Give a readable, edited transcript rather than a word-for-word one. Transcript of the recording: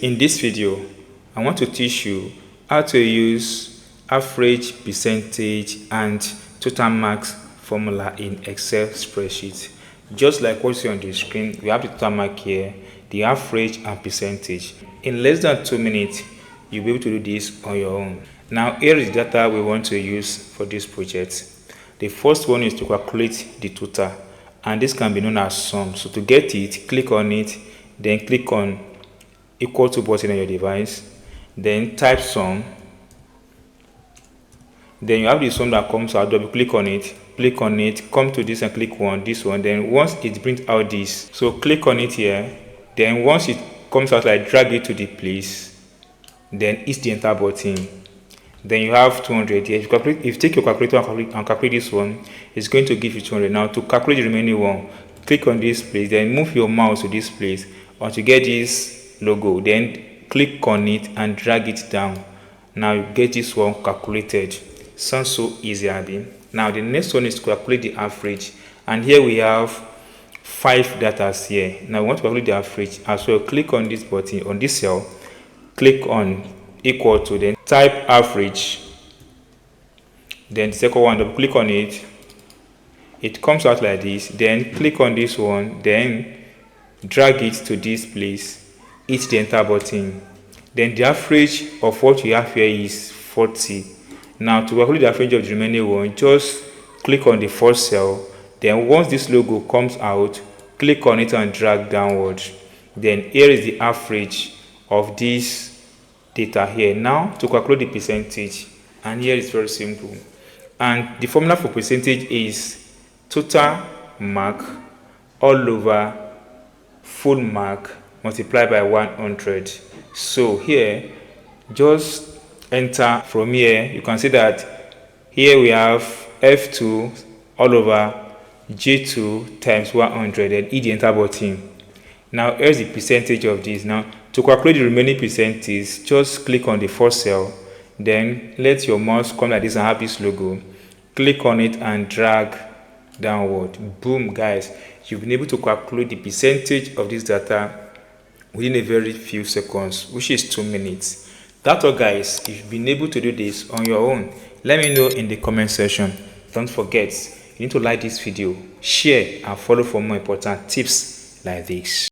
In this video, I want to teach you how to use average, percentage, and total marks formula in Excel spreadsheet. Just like what you see on the screen, we have the total mark here, the average and percentage. In less than 2 minutes, you'll be able to do this on your own. Now, here is the data we want to use for this project. The first one is to calculate the total, and this can be known as sum. So to get it, click on it, then click on equal to button on your device, then type sum. Then you have the sum that comes out. Double click on it, come to this and click on this one. Then once it brings out this, so click on it here. Then once it comes out, like drag it to the place, then hit the enter button. Then you have 200 here. If you take your calculator and calculate this one, it's going to give you 200. Now to calculate the remaining one, click on this place, then move your mouse to this place until you get this logo, then click on it and drag it down. Now you get this one calculated. Sounds so easy, Abby. Now the next one is to calculate the average, and here we have 5 data here. Now we want to calculate the average as well. Click on this button on this cell, click on equal to, then type average. Then the second one, double click on it, it comes out like this. Then click on this one, then drag it to this place, hit the enter button. Then the average of what you have here is 40. Now to calculate the average of the remaining one, just click on the first cell. Then once this logo comes out, click on it and drag downward. Then here is the average of this data here. Now to calculate the percentage, and here is very simple. And the formula for percentage is total mark all over full mark multiplied by 100. So here, just enter from here. You can see that here we have F2 all over J2 times 100, and hit the enter button. Now here's the percentage of this. Now to calculate the remaining percentage, just click on the first cell, then let your mouse come like this and have this logo. Click on it and drag downward. Boom, guys, you've been able to calculate the percentage of this data within a very few seconds, which is 2 minutes. That's all, guys. If you've been able to do this on your own, let me know in the comment section. Don't forget, you need to like this video, share, and follow for more important tips like this.